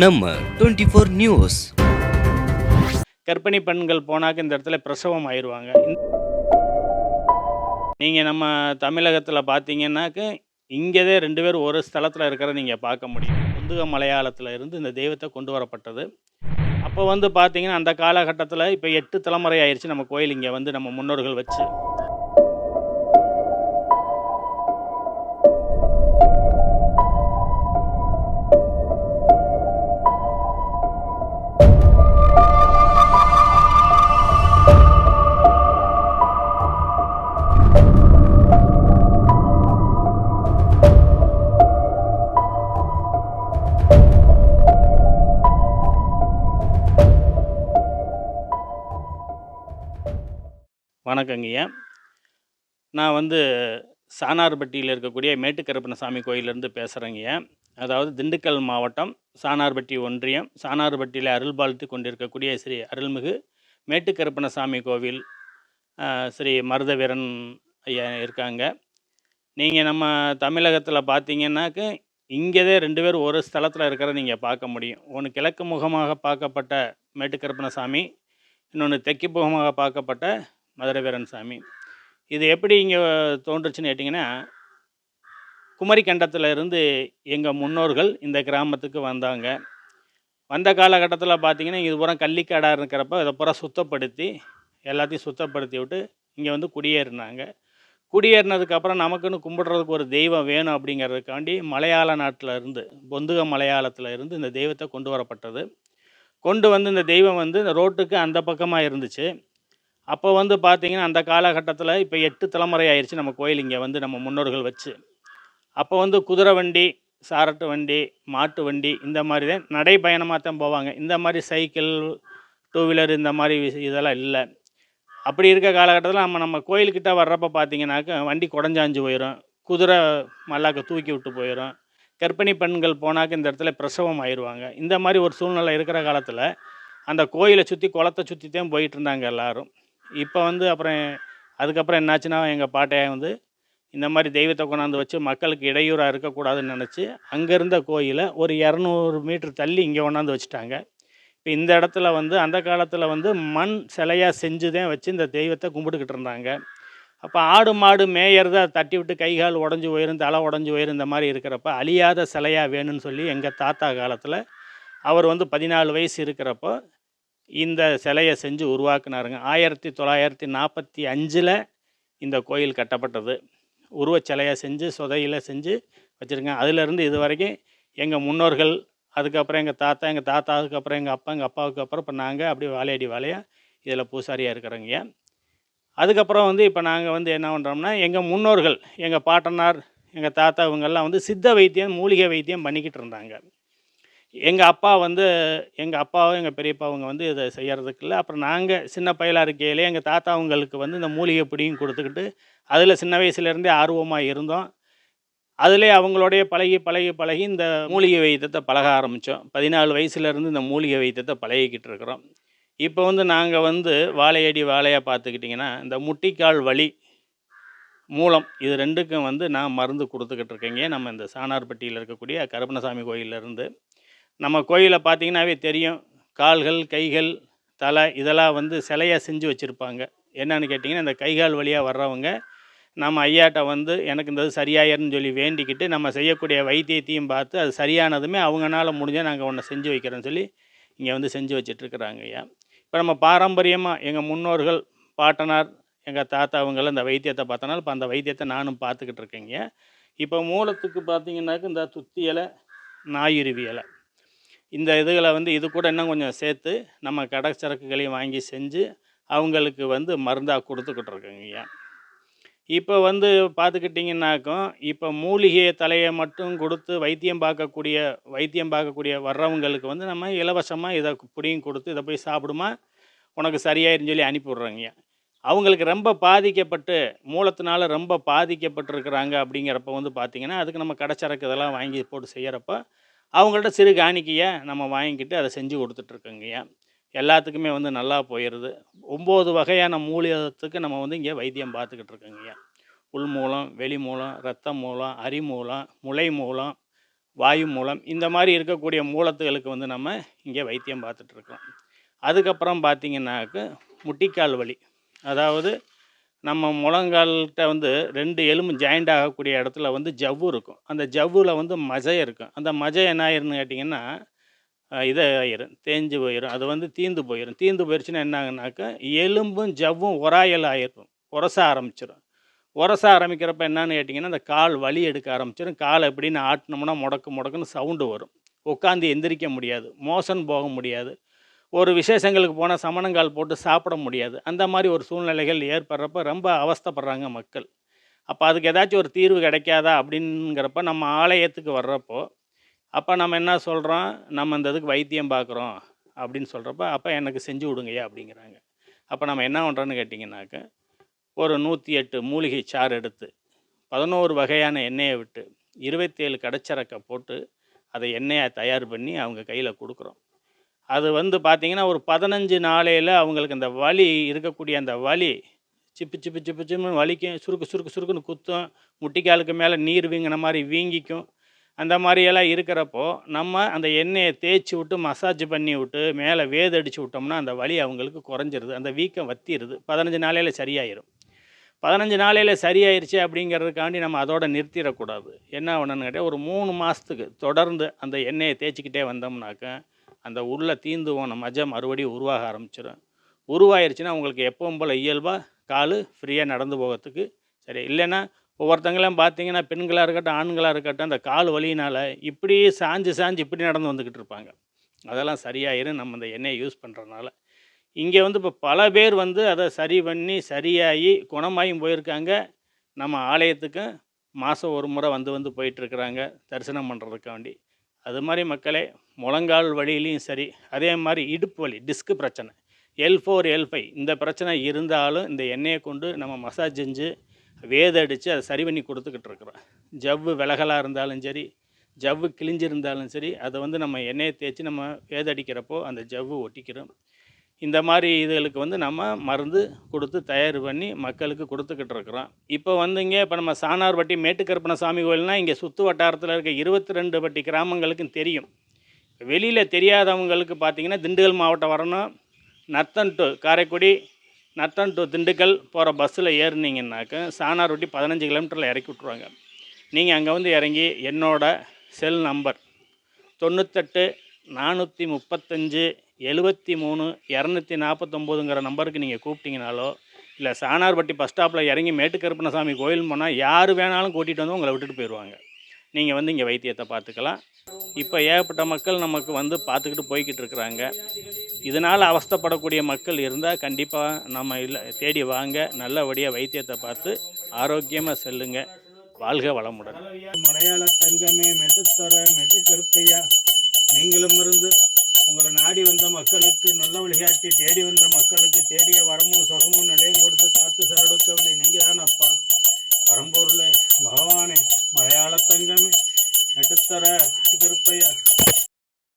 நம்ம 24 நியூஸ். கர்ப்பிணி பெண்கள் போனாக்க இந்த இடத்துல பிரசவம் ஆயிடுவாங்க. நீங்கள் நம்ம தமிழகத்தில் பார்த்தீங்கன்னாக்க இங்கேதே 2 பேர் ஒரு ஸ்தலத்தில் இருக்கிறத நீங்கள் பார்க்க முடியும். பொந்துக மலையாளத்தில் இருந்து இந்த தெய்வத்தை கொண்டு வரப்பட்டது. அப்போ வந்து பார்த்தீங்கன்னா அந்த காலகட்டத்தில் இப்போ 8 தலைமுறை ஆயிடுச்சு நம்ம கோயில் இங்கே வந்து நம்ம முன்னோர்கள் வச்சு. வணக்கங்கய்யா. நான் வந்து சானார்பட்டியில் இருக்கக்கூடிய மேட்டுக்கருப்பணசாமி கோயிலேருந்து பேசுகிறேங்கய்யா. அதாவது திண்டுக்கல் மாவட்டம் சானார்பட்டி ஒன்றியம், சானார்பட்டியில் அருள்பாலித்து கொண்டிருக்கக்கூடிய ஸ்ரீ அருள்மிகு மேட்டுக்கருப்பணசாமி கோவில் ஸ்ரீ மருதவீரன் ஐயா இருக்காங்க. நீங்கள் நம்ம தமிழகத்தில் பார்த்தீங்கன்னாக்க இங்கேதே 2 பேர் ஒரு ஸ்தலத்தில் இருக்கிறத நீங்கள் பார்க்க முடியும். ஒன்று கிழக்கு முகமாக பார்க்கப்பட்ட மேட்டுக்கருப்பணசாமி, இன்னொன்று தெற்கு முகமாக பார்க்கப்பட்ட மதுரவீரன் சாமி. இது எப்படி இங்கே தோன்றுச்சுன்னு கேட்டிங்கன்னா, குமரி கண்டத்தில் இருந்து எங்கள் முன்னோர்கள் இந்த கிராமத்துக்கு வந்தாங்க. வந்த காலகட்டத்தில் பார்த்திங்கன்னா இது பூரா கள்ளிக்காடாக இருக்கிறப்ப இதை பூரா சுத்தப்படுத்தி எல்லாத்தையும் சுத்தப்படுத்தி விட்டு இங்கே வந்து குடியேறினாங்க. குடியேறினதுக்கப்புறம் நமக்குன்னு கும்பிடுறதுக்கு ஒரு தெய்வம் வேணும் அப்படிங்கிறதுக்காண்டி மலையாள நாட்டில் இருந்து, பொந்துக மலையாளத்தில் இருந்து இந்த தெய்வத்தை கொண்டு வரப்பட்டது. கொண்டு வந்து இந்த தெய்வம் வந்து இந்த ரோட்டுக்கு அந்த பக்கமாக இருந்துச்சு. அப்போ வந்து பார்த்திங்கன்னா அந்த காலகட்டத்தில் இப்போ 8 தலைமுறை ஆயிடுச்சு நம்ம கோயில் இங்கே வந்து நம்ம முன்னோர்கள் வச்சு. அப்போ வந்து குதிரை வண்டி, சாரட்டு வண்டி, மாட்டு வண்டி இந்த மாதிரி தான் நடைப்பயணமாக தான் போவாங்க. இந்த மாதிரி சைக்கிள், டூ வீலர் இந்த மாதிரி இதெல்லாம் இல்லை. அப்படி இருக்க காலகட்டத்தில் நம்ம கோயில்கிட்ட வர்றப்போ பார்த்திங்கனாக்கா வண்டி குடஞ்சாஞ்சு போயிடும், குதிரை மல்லாக்க தூக்கி விட்டு போயிடும், கர்ப்பிணி பெண்கள் போனாக்க இந்த இடத்துல பிரசவம் ஆயிடுவாங்க. இந்த மாதிரி ஒரு சூழ்நிலை இருக்கிற காலத்தில் அந்த கோயிலை சுற்றி குளத்தை சுற்றி தான் போயிட்டு இருந்தாங்க எல்லோரும். இப்போ வந்து அதுக்கப்புறம் என்னாச்சுன்னா எங்கள் பாட்டையை வந்து இந்த மாதிரி தெய்வத்தை கொண்டாந்து வச்சு மக்களுக்கு இடையூறாக இருக்கக்கூடாதுன்னு நினச்சி அங்கே இருந்த கோயிலை ஒரு 200 மீட்டர் தள்ளி இங்கே கொண்டாந்து வச்சுட்டாங்க. இப்போ இந்த இடத்துல வந்து அந்த காலத்தில் வந்து மண் சிலையாக செஞ்சு தான் வச்சு இந்த தெய்வத்தை கும்பிட்டுக்கிட்டு இருந்தாங்க. அப்போ ஆடு மாடு மேயறதை தட்டி விட்டு கை கால் உடஞ்சி போயிடும், தலை உடஞ்சி போயிடும், இந்த மாதிரி இருக்கிறப்ப அழியாத சிலையாக வேணும்னு சொல்லி எங்கள் தாத்தா காலத்தில் அவர் வந்து 14 வயசு இருக்கிறப்போ இந்த சிலையை செஞ்சு உருவாக்குனாருங்க. 1945 இந்த கோயில் கட்டப்பட்டது. உருவச்சிலையை செஞ்சு சொதையில் செஞ்சு வச்சுருங்க. அதிலேருந்து இது வரைக்கும் எங்கள் முன்னோர்கள், அதுக்கப்புறம் எங்கள் தாத்தாவுக்கு அப்புறம் எங்கள் அப்பாவுக்கு அப்புறம் இப்போ நாங்கள் அப்படி வாழையடி வாழையாக இதில் பூசாரியாக இருக்கிறோங்க. அதுக்கப்புறம் வந்து இப்போ நாங்கள் வந்து என்ன பண்ணுறோம்னா, எங்கள் முன்னோர்கள், எங்கள் பாட்டனார், எங்கள் தாத்தா இவங்கெல்லாம் வந்து சித்த வைத்தியம், மூலிகை வைத்தியம் பண்ணிக்கிட்டு இருந்தாங்க. எங்கள் அப்பாவும் எங்கள் பெரியப்பாவங்க வந்து இதை செய்கிறதுக்கு இல்லை. அப்புறம் நாங்கள் சின்ன பயலாக இருக்கையிலே எங்கள் தாத்தாவங்களுக்கு வந்து இந்த மூலிகை பிடியும் கொடுத்துக்கிட்டு அதில் சின்ன வயசுலேருந்தே ஆர்வமாக இருந்தோம். அதிலே அவங்களோடைய பழகி இந்த மூலிகை வைத்தியத்தை பழக ஆரம்பித்தோம். 14 வயசுலேருந்து இந்த மூலிகை வைத்தியத்தை பழகிக்கிட்டு இருக்கிறோம். இப்போ வந்து நாங்கள் வந்து வாழையடி வாழையாக பார்த்துக்கிட்டிங்கன்னா, இந்த முட்டிக்கால் வலி, மூலம் இது 2க்கும் வந்து நான் மருந்து கொடுத்துக்கிட்டு இருக்கேங்க. நம்ம இந்த சானார்பட்டியில் இருக்கக்கூடிய கருப்பணசாமி கோயிலேருந்து. நம்ம கோயிலை பார்த்திங்கன்னாவே தெரியும், கால்கள், கைகள், தலை இதெல்லாம் வந்து சிலையாக செஞ்சு வச்சுருப்பாங்க. என்னென்னு கேட்டிங்கன்னா, இந்த கைகால் வழியாக வர்றவங்க நம்ம ஐயாட்ட வந்து எனக்கு இந்த இது சரியாயிருன்னு சொல்லி வேண்டிக்கிட்டு நம்ம செய்யக்கூடிய வைத்தியத்தையும் பார்த்து அது சரியானதுமே அவங்களால முடிஞ்சால் நாங்கள் ஒன்று செஞ்சு வைக்கிறோன்னு சொல்லி இங்கே வந்து செஞ்சு வச்சிட்ருக்குறாங்க ஐயா. இப்போ நம்ம பாரம்பரியமாக எங்கள் முன்னோர்கள், பாட்டனார், எங்கள் தாத்தா அவங்களாம் இந்த வைத்தியத்தை பார்த்தனால இப்போ அந்த வைத்தியத்தை நானும் பார்த்துக்கிட்டு இருக்கேங்க. இப்போ மூலத்துக்கு பார்த்திங்கன்னாக்க இந்த துத்தி இலை, நாயுருவி இலை, இந்த இதுகளை வந்து இது கூட இன்னும் கொஞ்சம் சேர்த்து நம்ம கடை சரக்குகளையும் வாங்கி செஞ்சு அவங்களுக்கு வந்து மருந்தாக கொடுத்துக்கிட்டு இருக்கோங்கய்யா. இப்போ வந்து பார்த்துக்கிட்டிங்கன்னாக்கும் இப்போ மூலிகை தலையை மட்டும் கொடுத்து வைத்தியம் பார்க்கக்கூடிய வர்றவங்களுக்கு வந்து நம்ம இலவசமாக இதை பிடியும் கொடுத்து இதை போய் சாப்பிடுமா உனக்கு சரியாயிருன்னு சொல்லி அனுப்பிவிட்றோங்கய்யா. அவங்களுக்கு ரொம்ப பாதிக்கப்பட்டு மூலத்தினால ரொம்ப பாதிக்கப்பட்டிருக்கிறாங்க அப்படிங்கிறப்ப வந்து பார்த்திங்கன்னா அதுக்கு நம்ம கடைச்சரக்கு இதெல்லாம் வாங்கி போட்டு செய்கிறப்ப அவங்கள்ட்ட சிறு காணிக்கையை நம்ம வாங்கிக்கிட்டு அதை செஞ்சு கொடுத்துட்ருக்கோங்கய்யா. எல்லாத்துக்குமே வந்து நல்லா போயிடுது. 9 வகையான மூலிகத்துக்கு நம்ம வந்து இங்கே வைத்தியம் பார்த்துக்கிட்டு இருக்கோங்கய்யா. உள் மூலம், வெளி மூலம், இரத்த மூலம், அரி மூலம், முளை மூலம், வாயு மூலம் இந்த மாதிரி இருக்கக்கூடிய மூலத்துகளுக்கு வந்து நம்ம இங்கே வைத்தியம் பார்த்துட்ருக்கோம். அதுக்கப்புறம் பார்த்திங்கன்னாக்க முட்டிக்கால் வலி, அதாவது நம்ம முழங்கால்கிட்ட வந்து 2 எலும்பு ஜாயிண்ட் ஆகக்கூடிய இடத்துல வந்து ஜவ்வு இருக்கும். அந்த ஜவ்வில் வந்து மஜை இருக்கும். அந்த மஜை என்ன ஆயிருன்னு கேட்டிங்கன்னா இதாயிரும், தேஞ்சு போயிடும். அது வந்து தீந்து போயிடும். தீந்து போயிடுச்சுன்னா என்ன ஆகுனாக்கா எலும்பும் ஜவ்வும் உராயல் ஆயிரும், உரச ஆரம்பிச்சிடும். உரச ஆரம்பிக்கிறப்ப என்னன்னு கேட்டிங்கன்னா அந்த கால் வலி எடுக்க ஆரம்பிச்சிடும். காலை எப்படின்னு ஆட்டினோம்னா முடக்குன்னு சவுண்டு வரும். உட்காந்து எந்திரிக்க முடியாது, மோஷன் போக முடியாது, ஒரு விசேஷங்களுக்கு போனால் சமணங்கால் போட்டு சாப்பிட முடியாது. அந்த மாதிரி ஒரு சூழ்நிலைகள் ஏற்படுறப்ப ரொம்ப அவஸ்தைப்படுறாங்க மக்கள். அப்போ அதுக்கு ஏதாச்சும் ஒரு தீர்வு கிடைக்காதா அப்படிங்கிறப்ப நம்ம ஆலயத்துக்கு வர்றப்போ அப்போ நம்ம என்ன சொல்கிறோம், நம்ம இந்த இதுக்கு வைத்தியம் பார்க்குறோம் அப்படின்னு சொல்கிறப்ப, அப்போ எனக்கு செஞ்சு விடுங்கய்யா அப்படிங்கிறாங்க. அப்போ நம்ம என்ன பண்ணுறோன்னு கேட்டிங்கனாக்க, ஒரு 108 மூலிகை சாறு எடுத்து 11 வகையான எண்ணெயை விட்டு 27 கடைச்சரக்கை போட்டு அதை எண்ணெயை தயார் பண்ணி அவங்க கையில் கொடுக்குறோம். அது வந்து பார்த்திங்கன்னா ஒரு 15 நாளையில் அவங்களுக்கு அந்த வலி இருக்கக்கூடிய அந்த வலி சிப்பு சிப்பு சிப்பு சிப்புன்னு வலிக்கும், சுருக்குன்னு குத்தும், முட்டிக்காலுக்கு மேலே நீர் வீங்கின மாதிரி வீங்கிக்கும். அந்த மாதிரியெல்லாம் இருக்கிறப்போ நம்ம அந்த எண்ணெயை தேய்ச்சி விட்டு மசாஜ் பண்ணி விட்டு மேலே வேதடிச்சு விட்டோம்னா அந்த வலி அவங்களுக்கு குறைஞ்சிருது, அந்த வீக்கம் வத்திடுது. 15 நாளையில் சரியாயிடும். 15 நாளையில் சரியாயிருச்சு அப்படிங்கிறதுக்காண்டி நம்ம அதோடு நிறுத்திடக்கூடாது. என்ன பண்ணணுன்னு கேட்டால் ஒரு 3 மாதத்துக்கு தொடர்ந்து அந்த எண்ணெயை தேய்ச்சிக்கிட்டே வந்தோம்னாக்க அந்த உள்ள தீந்து போன மஜை மறுபடியும் உருவாக ஆரம்பிச்சிடும். உருவாயிருச்சுன்னா உங்களுக்கு எப்பவும் போல் இயல்பாக கால் ஃப்ரீயாக நடந்து போகிறதுக்கு சரி. இல்லைன்னா ஒவ்வொருத்தங்களாம் பார்த்தீங்கன்னா பெண்களாக இருக்கட்டும் ஆண்களாக இருக்கட்டும் அந்த கால் வலியினால் இப்படியே சாஞ்சு இப்படி நடந்து வந்துக்கிட்டு இருப்பாங்க. அதெல்லாம் சரியாயிரும் நம்ம இந்த எண்ணெயை யூஸ் பண்ணுறதுனால. இங்கே வந்து இப்போ பல பேர் வந்து அதை சரி பண்ணி சரியாகி குணமாயும் போயிருக்காங்க. நம்ம ஆலயத்துக்கு மாதம் ஒரு முறை வந்து போயிட்டுருக்குறாங்க தரிசனம் பண்ணுறதுக்காண்டி. அது மாதிரி மக்களே, முழங்கால் வலியிலையும் சரி, அதே மாதிரி இடுப்பு வலி, டிஸ்க்கு பிரச்சனை, L4 L5 இந்த பிரச்சனை இருந்தாலும் இந்த எண்ணெயை கொண்டு நம்ம மசாஜ் செஞ்சு வேதடித்து அதை சரி பண்ணி கொடுத்துக்கிட்டு இருக்கிறோம். ஜவ்வு விலகலாக இருந்தாலும் சரி, ஜவ்வு கிழிஞ்சிருந்தாலும் சரி, அதை வந்து நம்ம எண்ணெயை தேய்ச்சி நம்ம வேதடிக்கிறப்போ அந்த ஜவ்வு ஒட்டிக்கிறோம். இந்த மாதிரி இதுகளுக்கு வந்து நம்ம மருந்து கொடுத்து தயார் பண்ணி மக்களுக்கு கொடுத்துக்கிட்டு இருக்கிறோம். இப்போ வந்துங்க இப்போ நம்ம சாணார்பட்டி மேட்டுக்கருப்பணசாமி கோயில்னால் இங்கே சுற்று வட்டாரத்தில் இருக்க 22 பட்டி கிராமங்களுக்கும் தெரியும். வெளியில் தெரியாதவங்களுக்கு பார்த்திங்கன்னா திண்டுக்கல் மாவட்டம் வரணும், நத்தன் டு காரைக்குடி, நத்தன் டு திண்டுக்கல் போகிற பஸ்ஸில் ஏறினீங்கன்னாக்க சாணார்பட்டி 15 கிலோமீட்டரில் இறக்கி விட்ருவாங்க. நீங்கள் அங்கே வந்து இறங்கி என்னோட செல் நம்பர் 98 435 73 249ங்கிற நம்பருக்கு நீங்கள் கூப்பிட்டீங்கனாலோ, இல்லை சாணார்பட்டி பஸ் ஸ்டாப்பில் இறங்கி மேட்டுக்கருப்பணசாமி கோயில் போனால் யார் வேணாலும் கூட்டிகிட்டு வந்து உங்களை விட்டுட்டு போயிடுவாங்க. நீங்கள் வந்து இங்கே வைத்தியத்தை பார்த்துக்கலாம். இப்போ ஏகப்பட்ட மக்கள் நமக்கு வந்து பார்த்துக்கிட்டு போய்கிட்டு இருக்கிறாங்க. இதனால் அவஸ்தைப்படக்கூடிய மக்கள் இருந்தால் கண்டிப்பாக நம்ம தேடி வாங்க, நல்லபடியாக வைத்தியத்தை பார்த்து ஆரோக்கியமாக செல்லுங்க. வாழ்க வளமுடன். மலையாள தங்கமே மெட்டுத்தர மெட்டு கருப்பையா, நீங்களும் இருந்து உங்களை நாடி வந்த மக்களுக்கு நல்ல வழிகாட்டி தேடி வந்த மக்களுக்கு தேடிய வரமும் சுகமும் நிலையும்